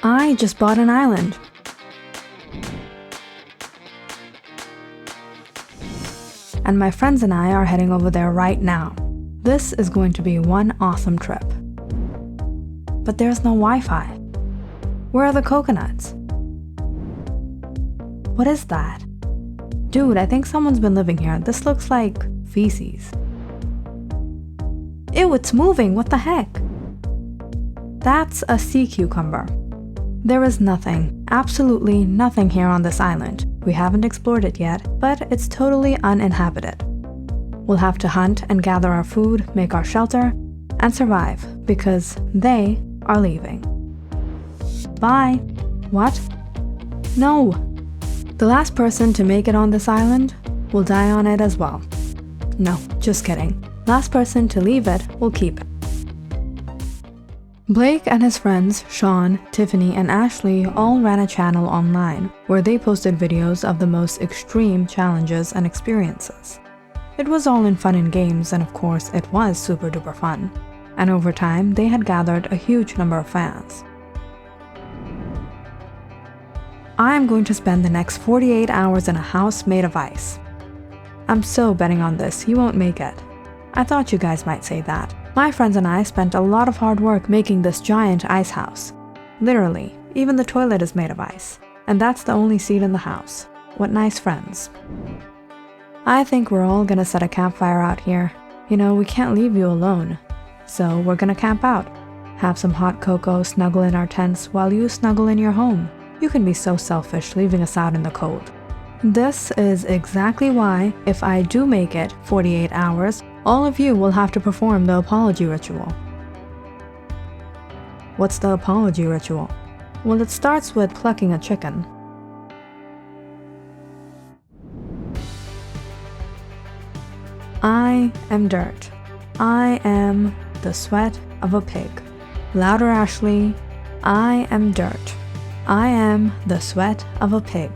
I just bought an island. And my friends and I are heading over there right now. This is going to be one awesome trip. But there's no Wi-Fi. Where are the coconuts? What is that? Dude, I think someone's been living here. This looks like feces. Ew, it's moving, what the heck? That's a sea cucumber. There is nothing, absolutely nothing here on this island. We haven't explored it yet, but it's totally uninhabited. We'll have to hunt and gather our food, make our shelter, and survive, because they are leaving. Bye. What? No. The last person to make it on this island will die on it as well. No, just kidding. Last person to leave it will keep it. Blake and his friends, Sean, Tiffany, and Ashley all ran a channel online where they posted videos of the most extreme challenges and experiences. It was all in fun and games, and of course it was super duper fun. And over time, they had gathered a huge number of fans. I am going to spend the next 48 hours in a house made of ice. I'm so betting on this, you won't make it. I thought you guys might say that. My friends and I spent a lot of hard work making this giant ice house. Literally, even the toilet is made of ice. And that's the only seat in the house. What nice friends. I think we're all gonna set a campfire out here. You know, we can't leave you alone. So we're gonna camp out. Have some hot cocoa, snuggle in our tents while you snuggle in your home. You can be so selfish leaving us out in the cold. This is exactly why, if I do make it 48 hours, all of you will have to perform the apology ritual. What's the apology ritual? Well, it starts with plucking a chicken. I am dirt. I am the sweat of a pig. Louder, Ashley. I am dirt. I am the sweat of a pig.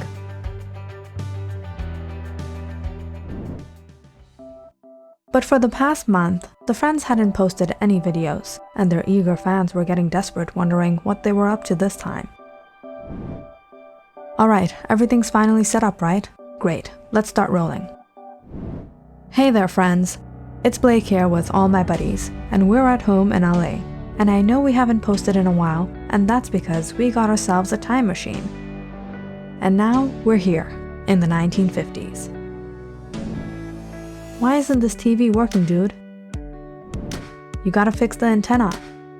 But for the past month, the friends hadn't posted any videos, and their eager fans were getting desperate, wondering what they were up to this time. Alright, everything's finally set up, right? Great, let's start rolling. Hey there, friends. It's Blake here with all my buddies, and we're at home in LA. And I know we haven't posted in a while, and that's because we got ourselves a time machine. And now we're here, in the 1950s. Why isn't this TV working, dude? You gotta fix the antenna.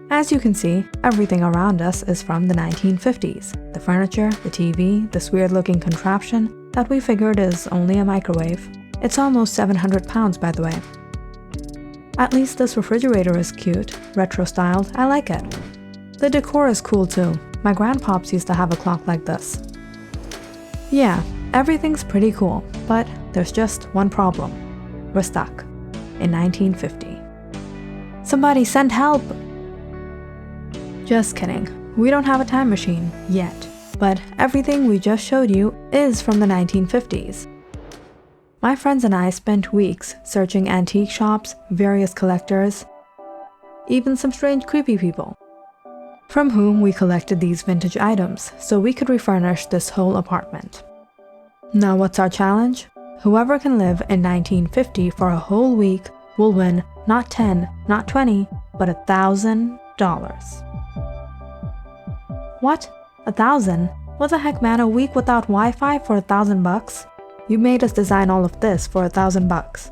As you can see, everything around us is from the 1950s. The furniture, the TV, this weird-looking contraption that we figured is only a microwave. It's almost 700 pounds, by the way. At least this refrigerator is cute, retro-styled, I like it. The decor is cool too. My grandpops used to have a clock like this. Yeah, everything's pretty cool, but there's just one problem. We're stuck in 1950. Somebody send help! Just kidding. We don't have a time machine yet, but everything we just showed you is from the 1950s. My friends and I spent weeks searching antique shops, various collectors, even some strange creepy people, from whom we collected these vintage items so we could refurnish this whole apartment. Now what's our challenge? Whoever can live in 1950 for a whole week will win not 10, not 20, but $1,000. What? 1,000? What the heck, man, a week without Wi-Fi for $1,000? You made us design all of this for $1,000.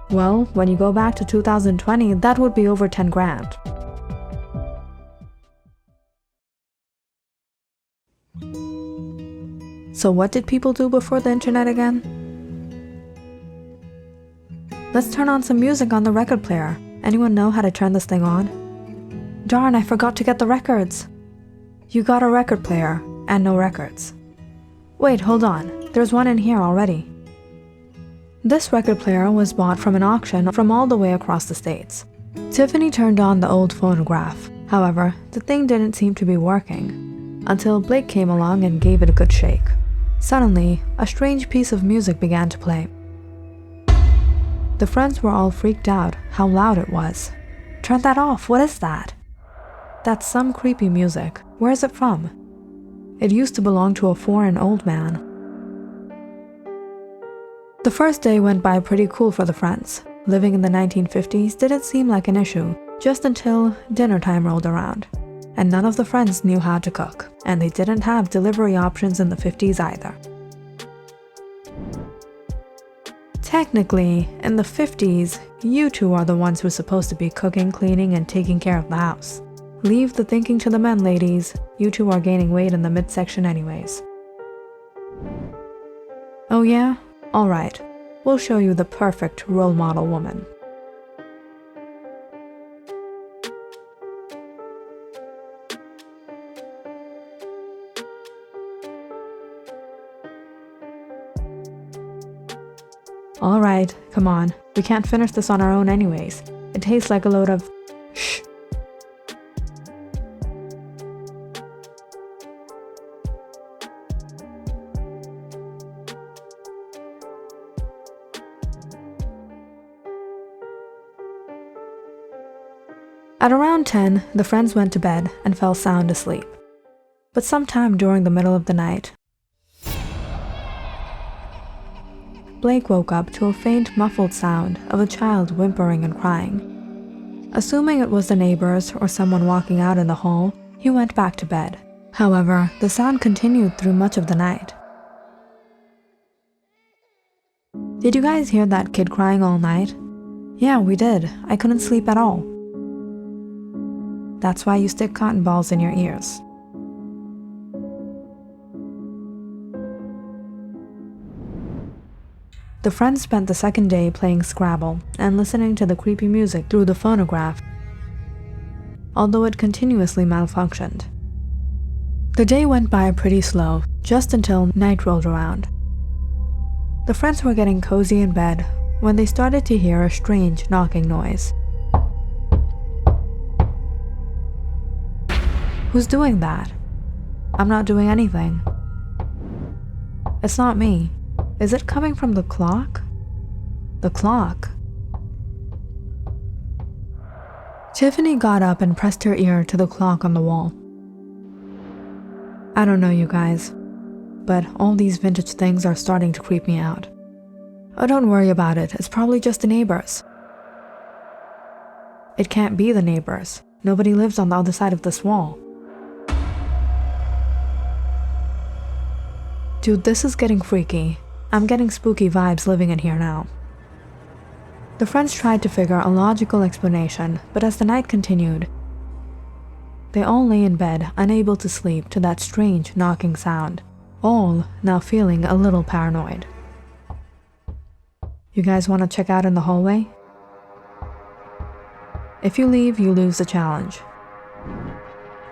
Well, when you go back to 2020, that would be over 10 grand. So what did people do before the internet again? Let's turn on some music on the record player. Anyone know how to turn this thing on? Darn, I forgot to get the records. You got a record player and no records. Wait, hold on. There's one in here already. This record player was bought from an auction from all the way across the states. Tiffany turned on the old phonograph. However, the thing didn't seem to be working until Blake came along and gave it a good shake. Suddenly, a strange piece of music began to play. The friends were all freaked out how loud it was. Turn that off, what is that? That's some creepy music. Where is it from? It used to belong to a foreign old man. The first day went by pretty cool for the friends. Living in the 1950s didn't seem like an issue, just until dinner time rolled around. And none of the friends knew how to cook, and they didn't have delivery options in the 50s either. Technically, in the 50s, you two are the ones who're supposed to be cooking, cleaning, and taking care of the house. Leave the thinking to the men, ladies. You two are gaining weight in the midsection anyways. Oh yeah? Alright. We'll show you the perfect role model woman. Alright, come on. We can't finish this on our own anyways. It tastes like a load of… Shh. At around 10, the friends went to bed and fell sound asleep. But sometime during the middle of the night, Blake woke up to a faint, muffled sound of a child whimpering and crying. Assuming it was the neighbors or someone walking out in the hall, he went back to bed. However, the sound continued through much of the night. Did you guys hear that kid crying all night? Yeah, we did. I couldn't sleep at all. That's why you stick cotton balls in your ears. The friends spent the second day playing Scrabble and listening to the creepy music through the phonograph, although it continuously malfunctioned. The day went by pretty slow, just until night rolled around. The friends were getting cozy in bed when they started to hear a strange knocking noise. Who's doing that? I'm not doing anything. It's not me. Is it coming from the clock? The clock. Tiffany got up and pressed her ear to the clock on the wall. I don't know, you guys, but all these vintage things are starting to creep me out. Oh, don't worry about it. It's probably just the neighbors. It can't be the neighbors. Nobody lives on the other side of this wall. Dude, this is getting freaky. I'm getting spooky vibes living in here now. The friends tried to figure a logical explanation, but as the night continued, they all lay in bed, unable to sleep to that strange knocking sound, all now feeling a little paranoid. You guys want to check out in the hallway? If you leave, you lose the challenge.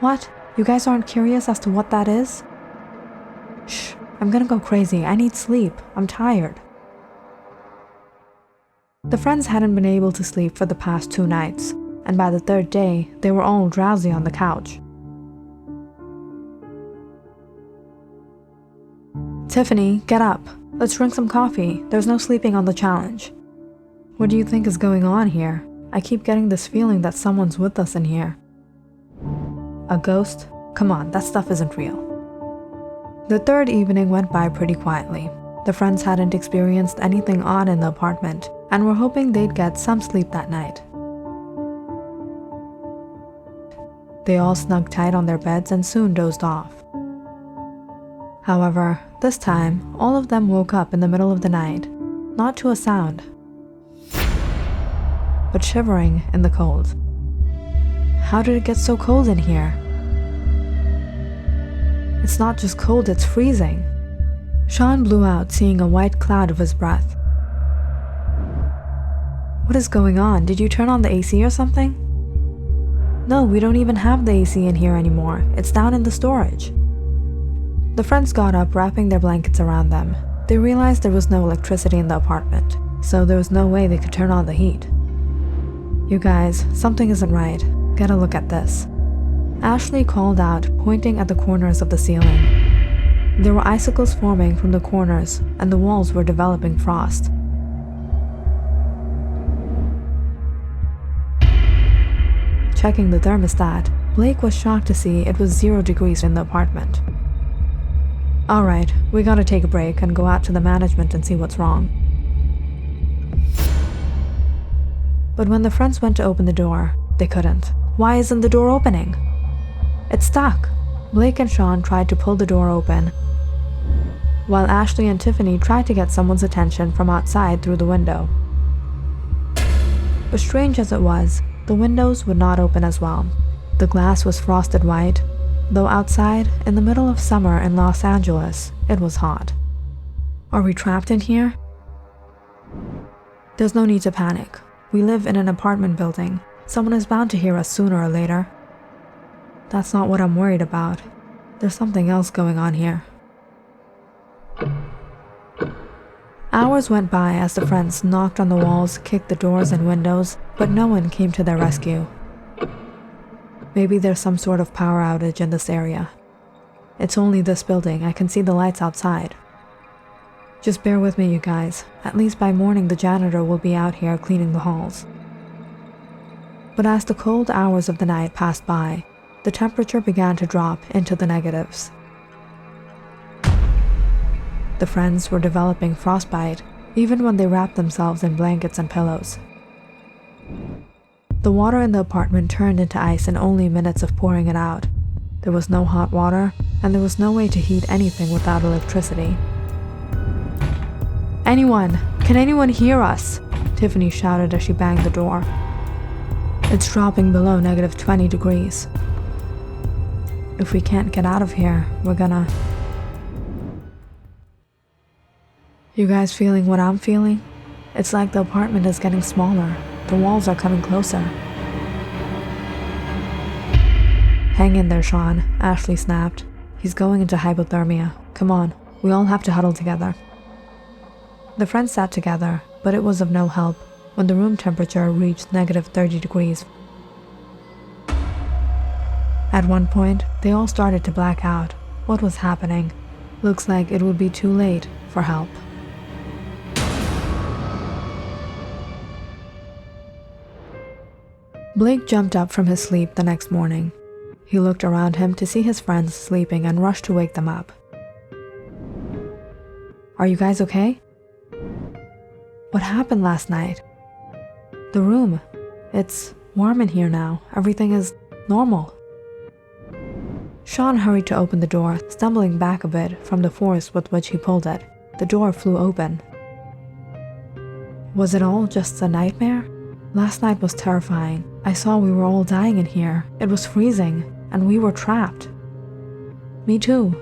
What? You guys aren't curious as to what that is? Shh. I'm gonna go crazy. I need sleep. I'm tired. The friends hadn't been able to sleep for the past 2 nights, and by the 3rd day, they were all drowsy on the couch. Tiffany, get up. Let's drink some coffee. There's no sleeping on the challenge. What do you think is going on here? I keep getting this feeling that someone's with us in here. A ghost? Come on, that stuff isn't real. The 3rd evening went by pretty quietly. The friends hadn't experienced anything odd in the apartment and were hoping they'd get some sleep that night. They all snugged tight on their beds and soon dozed off. However, this time, all of them woke up in the middle of the night, not to a sound, but shivering in the cold. How did it get so cold in here? It's not just cold, it's freezing. Sean blew out, seeing a white cloud of his breath. What is going on? Did you turn on the AC or something? No, we don't even have the AC in here anymore. It's down in the storage. The friends got up, wrapping their blankets around them. They realized there was no electricity in the apartment, so there was no way they could turn on the heat. You guys, something isn't right. Get a look at this. Ashley called out, pointing at the corners of the ceiling. There were icicles forming from the corners, and the walls were developing frost. Checking the thermostat, Blake was shocked to see it was 0 degrees in the apartment. Alright, we gotta take a break and go out to the management and see what's wrong. But when the friends went to open the door, they couldn't. Why isn't the door opening? It's stuck. Blake and Sean tried to pull the door open, while Ashley and Tiffany tried to get someone's attention from outside through the window. But strange as it was, the windows would not open as well. The glass was frosted white, though outside, in the middle of summer in Los Angeles, it was hot. Are we trapped in here? There's no need to panic. We live in an apartment building. Someone is bound to hear us sooner or later. That's not what I'm worried about. There's something else going on here. Hours went by as the friends knocked on the walls, kicked the doors and windows, but no one came to their rescue. Maybe there's some sort of power outage in this area. It's only this building. I can see the lights outside. Just bear with me, you guys. At least by morning the janitor will be out here cleaning the halls. But as the cold hours of the night passed by, the temperature began to drop into the negatives. The friends were developing frostbite even when they wrapped themselves in blankets and pillows. The water in the apartment turned into ice in only minutes of pouring it out. There was no hot water, and there was no way to heat anything without electricity. "Anyone! Can anyone hear us?" Tiffany shouted as she banged the door. "It's dropping below -20 degrees. If we can't get out of here, we're gonna..." You guys feeling what I'm feeling? It's like the apartment is getting smaller. The walls are coming closer. "Hang in there, Sean," Ashley snapped. "He's going into hypothermia. Come on, we all have to huddle together." The friends sat together, but it was of no help when the room temperature reached -30 degrees. At one point, they all started to black out. What was happening? Looks like it would be too late for help. Blake jumped up from his sleep the next morning. He looked around him to see his friends sleeping and rushed to wake them up. "Are you guys okay? What happened last night?" "The room. It's warm in here now. Everything is normal." Sean hurried to open the door, stumbling back a bit from the force with which he pulled it. The door flew open. Was it all just a nightmare? Last night was terrifying. I saw we were all dying in here. It was freezing, and we were trapped. Me too.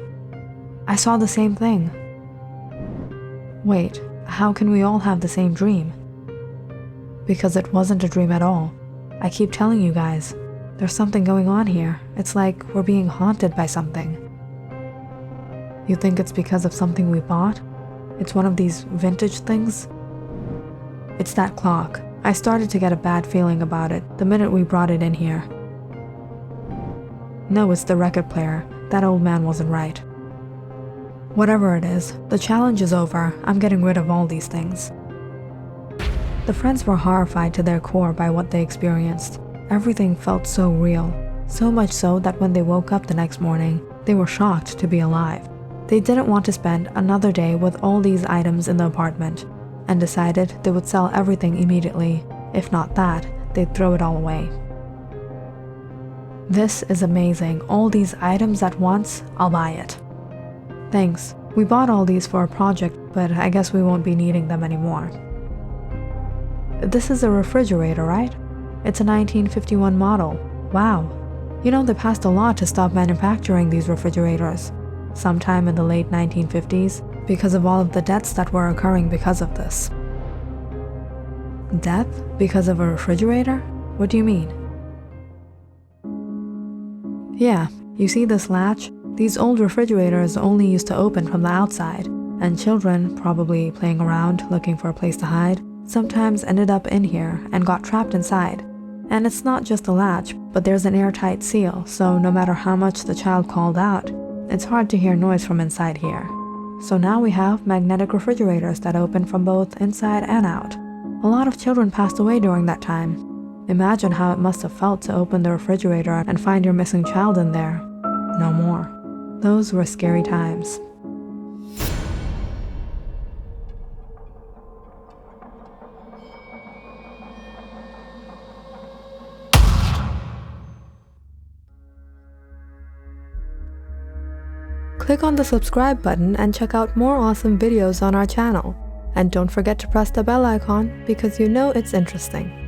I saw the same thing. Wait, how can we all have the same dream? Because it wasn't a dream at all. I keep telling you guys, there's something going on here. It's like we're being haunted by something. You think it's because of something we bought? It's one of these vintage things? It's that clock. I started to get a bad feeling about it the minute we brought it in here. No, it's the record player. That old man wasn't right. Whatever it is, the challenge is over. I'm getting rid of all these things. The friends were horrified to their core by what they experienced. Everything felt so real, so much so that when they woke up the next morning, they were shocked to be alive. They didn't want to spend another day with all these items in the apartment, and decided they would sell everything immediately. If not that, they'd throw it all away. This is amazing. All these items at once, I'll buy it. Thanks. We bought all these for a project, but I guess we won't be needing them anymore. This is a refrigerator, right? It's a 1951 model. Wow. You know, they passed a law to stop manufacturing these refrigerators sometime in the late 1950s because of all of the deaths that were occurring because of this. Death? Because of a refrigerator? What do you mean? Yeah, you see this latch? These old refrigerators only used to open from the outside, and children, probably playing around looking for a place to hide, sometimes ended up in here and got trapped inside. And it's not just the latch, but there's an airtight seal, so no matter how much the child called out, it's hard to hear noise from inside here. So now we have magnetic refrigerators that open from both inside and out. A lot of children passed away during that time. Imagine how it must have felt to open the refrigerator and find your missing child in there. No more. Those were scary times. Click on the subscribe button and check out more awesome videos on our channel. And don't forget to press the bell icon because you know it's interesting.